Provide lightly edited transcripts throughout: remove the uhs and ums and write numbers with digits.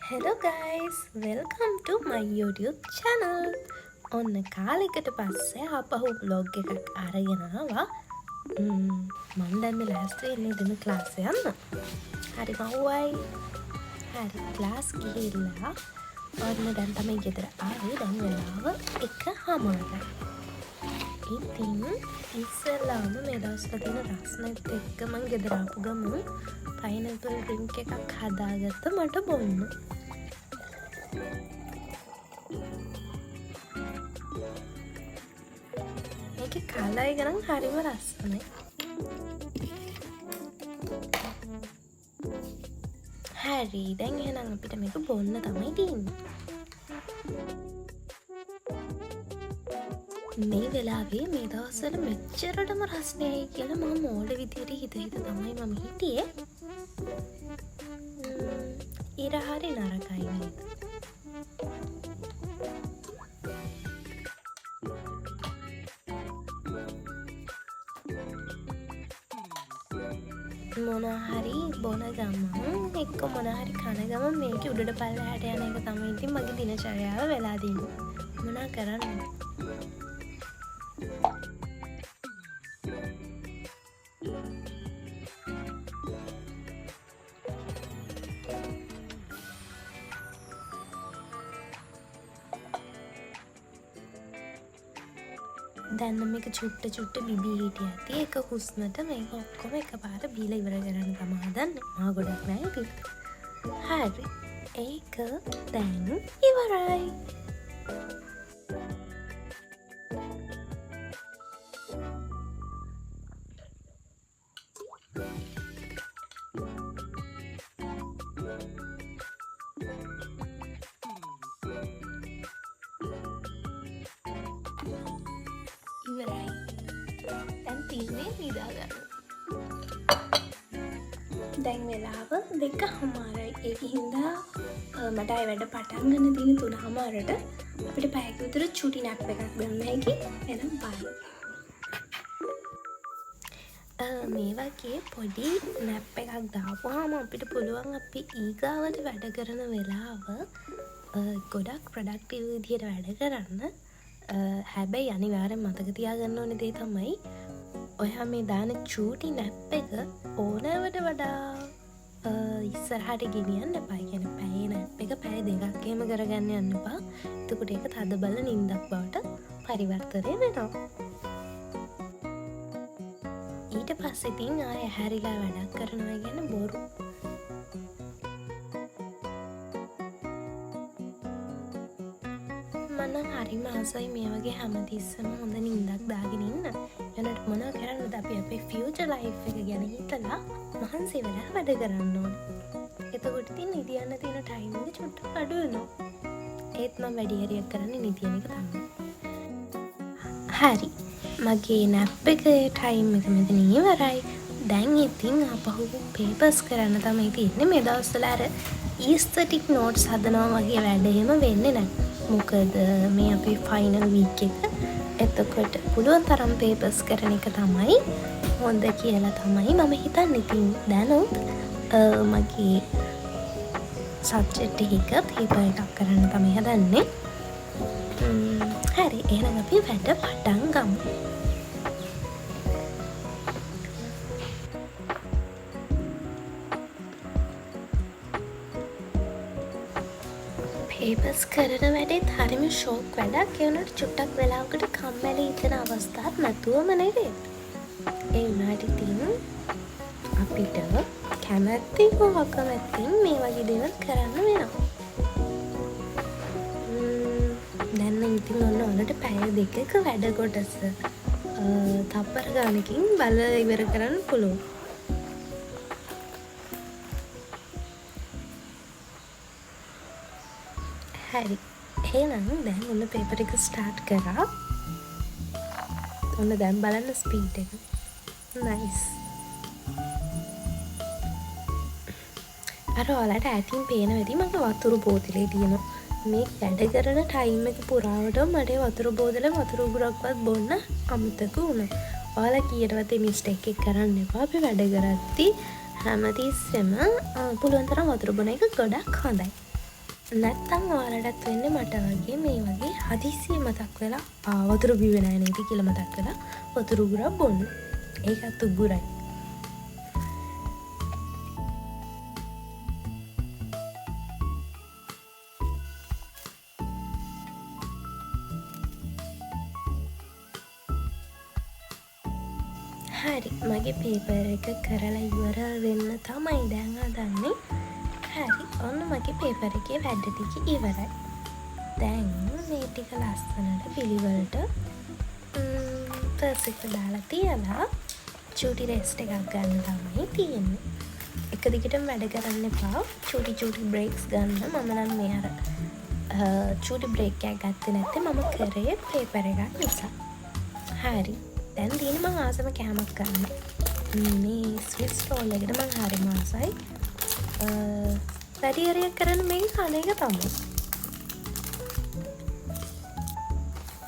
Hello guys, welcome to my YouTube channel. ඔන්න කාලෙකට පස්සේ ආපහු vlog එකක් අරගෙන ආවා. මම දැන් ලෑස්ති වෙන්නේ දෙන ක්ලාස් යන්න. හරි මව්වයි. හරි ක්ලාස් ගිහිල්ලා ඔන්න දැන් තමයි ගෙදර ආවේ. දැන් වෙලාව 1:00. ඉතින් ඉස්සෙල්ලාම මේ දවස්වල තියෙන රස්නෙත් එක්ක මම ගෙදර ආපු ගමන් පයිනැපල් ඩ්‍රින්ක් එකක් හදාගත්ත මට බොන්න. මේකේ කලයි ගනම් හරිම රසයි. හරි දැන් එහෙනම් අපිට මේක බොන්න තමයි තියෙන්නේ. මේ වෙලාවේ මේ දවස්වල මෙච්චරටම රස්නයයි කියලා මම මෝඩ විදියට හිත තමයි මම හිටියේ. ඉර හරි නරකයි නේද? මොනහරි බොන ගමන් එක්ක මොනහරි කන ගමන් මේක උඩට පල්ලෙහාට යන එක තමයි ඉතින් මගේ දිනචර්යාව වෙලා තියෙන්නේ. මොනා කරන්නේ? දැන් මේක චුට්ට බිබී හිටිය ඇති. එක හුස්මට මේක ඔක්කොම එකපාර බීලා ඉවර කරන්න තමයි හදන්නේ. මා ගොඩක් නෑ ඉතින්. හරි. ඒක දැන් ඉවරයි. ඉවරයි. දැන් තියන්නේ නිදාගන්න. දැන් වෙලාව 2:00. ඒක හින්දා මට අය වැඩ පටන් ගන්න තියෙන 3:00ට අපිට පැයක විතර චුටි නැප් එකක් ගන්න හැකි. එහෙනම් බයි. මේ වගේ පොඩි නැප් එකක් දාපුවාම අපිට පුළුවන් අපි ඊගාවට වැඩ කරන වෙලාව ගොඩක් ප්‍රොඩක්ටිව් විදියට වැඩ කරන්න. හැබැයි අනිවාර්යෙන් මතක තියාගන්න ඕනේ දේ තමයි ඔයා මේ දාන චූටි නැප් එක ඕනෑවට වඩා ඉස්සරහට ගෙනියන්න එපා. කියන්නේ පැය නැප් එක පැය 2ක් එහෙම කරගන්න යන්න එපා. එතකොට ඒක තද බල නිින්දක් බවට පරිවර්තනය වෙනවා. ඊට පස්සේ ඉතින් ආයෙ හැරිලා වැඩක් කරනවා කියන බොරු. මනම් හරිම ආසයි මේ වගේ හැමතිස්සම හොඳ නිින්දක් දාගෙන ඉන්න. එනට මොනවා කරන්නද අපි අපේ ෆියුචර් ලයිෆ් එක ගැන හිතලා මහන්සි වෙලා වැඩ කරන්න ඕනේ. එතකොට ඉතින් නිදියන්න තියෙන ටයිම් එක චුට්ටක් අඩු වෙනවා. ඒත් මම වැඩි හරියක් කරන්නේ නිදියන එක තමයි. හරි. මගේ නැප් එකේ ටයිම් එක මෙතන ඉවරයි. දැන් ඉතින් ආපහු පේපර්ස් කරන්න තමයි තියෙන්නේ. මේ දවස්වල අර ඊස්තටික් නෝට්ස් හදනවා වගේ වැඩ එහෙම වෙන්නේ නැහැ. මොකද මේ අපේ ෆයිනල් වීක් එක. එතකොට පුළුවන් තරම් පේපර්ස් කරන එක තමයි හොඳ කියලා තමයි මම හිතන්නේ. ඉතින් දැනුත් මගේ සබ්ජෙක්ට් එක පේපර් එකක් කරන්න තමයි හදන්නේ. හරි එහෙනම් අපි වැඩ පටන් ගමු. පේපර්ස් කරන වැඩේත් හරිම ෂෝක් වැඩක්. ඒ වුණාට චුට්ටක් වෙලාවකට කම්මැලි හිතෙන අවස්ථාවක් නැතුවම නෙවෙයි. ඒ වුණාට ඉතින් අපිට කැමැත්තෙන් හෝ අකමැත්තෙන් මේ වගේ දේවල් කරන්න වෙනවා. දැන් ඉතින් ඔන්නට පැය 2ක වැඩ කොටස තප්පර ගානකින් බලලා ඉවර කරන්න පුළුවන්. හරි. එහෙනම් දැන් ඔන්න පේපර් එක ස්ටාර්ට් කරා. ඔන්න දැන් බලන්න ස්පීඩ් එක. නයිස්. අර ඔයාලට ඇතින් පේන වෙදී මගේ වතුර බෝතලේ තියෙනවා. මේ වැඩ කරන ටයිම් එක පුරාවටම මට වතුර බෝතලේ වතුර උගුරක්වත් බොන්න අමතක වුණා. ඔයාලා කීයටවත් මේ මිස්ටේක් එක කරන්න එපා. අපි වැඩ කරද්දී හැමතිස්සෙම පුළුවන් තරම් වතුර බොන එක ගොඩක් හොඳයි. නැත්තම් ඔයාලටත් වෙන්නේ මට වගේ මේ වගේ හදිසියෙ මතක් වෙලා වතුර බිව්වේ නැහැ නේද කියලා මතක් වෙලා වතුර උගුරක් බොන්න. ඒකත් උගුරයි. හරි මගේ පේපර් එක කරලා ඉවර වෙන්න තමයි දැන් හදන්නේ. හරි ඔන්න මගේ පේපර් එකේ වැඩ ටික ඉවරයි. දැන් මේ ටික ලස්සනට පිළිවෙලට පර්ස් එක දාලා තියලා චූටි රෙස්ට් එකක් ගන්න තමයි තියෙන්නේ. එක දිගටම වැඩ කරන්න එපා. චූටි බ්‍රේක්ස් ගන්න. මම නම් මේ අර චූටි බ්‍රේක් එකක් ගත්තේ නැත්තේ මම කරේ පේපර් එකක් නිසා. හරි දැන් තියෙන්නේ මම ආසම කෑමක් ගන්න. මේ ස්විස් රෝල් එකට මම හරිම ආසයි. වැඩිහරියක් කරන්න මේ කන එක තමයි.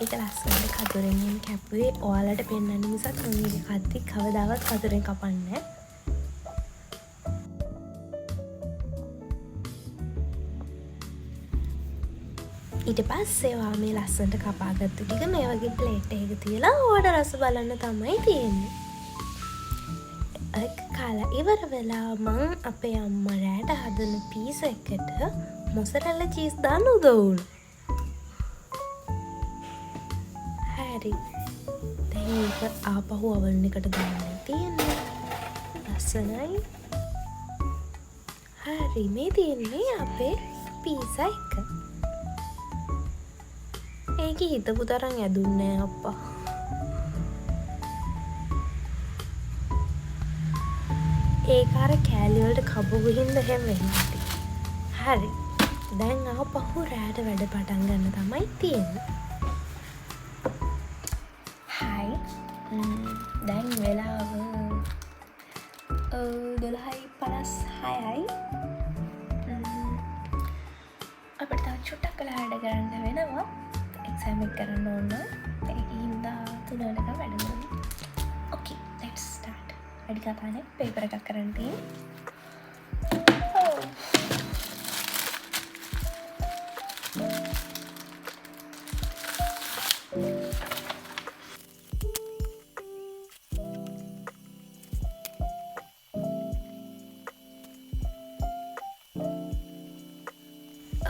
ඒක ලස්සනට කතුරෙන් කැපුවේ ඔයාලට පෙන්වන්න නිසා මම මේක කද්දි කවදාවත් කතුරෙන් කපන්නේ නැහැ. ඊට පස්සේ ඔයා මේ ලස්සනට කපාගත්තු ටික මේ වගේ ප්ලේට් එකක තියලා ඔයාලට රස බලන්න තමයි තියෙන්නේ. කාලා ඉවර වෙලා මං අපේ අම්මා රෑට හදන පීස එකට මොසරෙල්ලා චීස් දාන්න උදව් වුණා. හරි. දැන් ඒක ආපහු oven එකට දාන්න තියෙන්නේ. ලස්සනයි. හරි මේ තියෙන්නේ අපේ පීසා එක. ඒක හිතපු තරම් ඇදුන්නේ නෑ අප්පා. ඒක අර කෑලි වලට කපපු හින්දා හැම වෙන්නේ. හරි. දැන් ආපහු රෑට වැඩ පටන් ගන්න තමයි තියෙන්නේ. හයි. දැන් වෙලාව 12:56යි. අපිට තව චුට්ටක් වෙලා වැඩ කරන්න වෙනවා. එක්සෑම් එක කරන්න ඕන. ඒක හින්දා 3:00කට වැඩ කරනවා. Okay, let's start. වැඩි කතානේ පේපර් එකක් කරන්න තියෙන්නේ.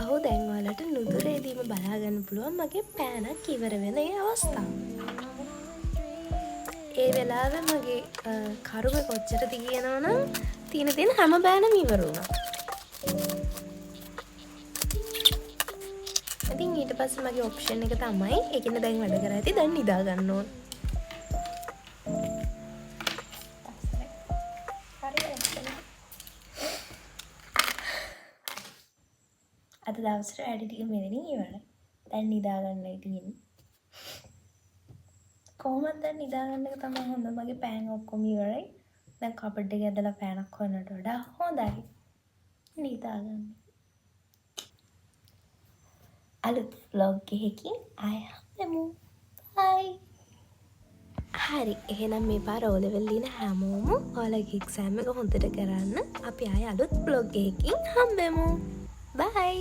ඔව් දැන් ඔයාලට නුදුරේදීම බලාගන්න පුළුවන් මගේ පෑනක් ඉවර වෙන ඒ අවස්ථාව. ඒ වෙලාවේ මගේ කරුම කොච්චරද කියනවනම් තියෙන හැම බෑනම ඉවර වුණා. ඉතින් ඊට පස්සේ මගේ ඔප්ෂන් එක තමයි ඒකින දැන් වැඩ කර ඇති දැන් නිදා ගන්න ඕන. අද දවසට වැඩ ටික මෙතනින් ඉවරයි. දැන් නිදා ගන්නයි තියෙන්නේ. කොහොමද දැන් නිදා ගන්න එක තමයි හොඳ. මගේ පෑන් ඔක්කොම ඉවරයි. දැන් කපඩ් එක ඇදලා පෑනක් හොයන්නට වඩා හොඳයි. නිදා ගන්න. අලුත් vlog එකකින් ආය හම්බෙමු. bye. හරි එහෙනම් මේ පාර O level ලියන හැමෝම ඔයාලගේ එක්සෑම් එක හොඳට කරන්න. අපි ආය අලුත් vlog එකකින් හම්බෙමු. bye.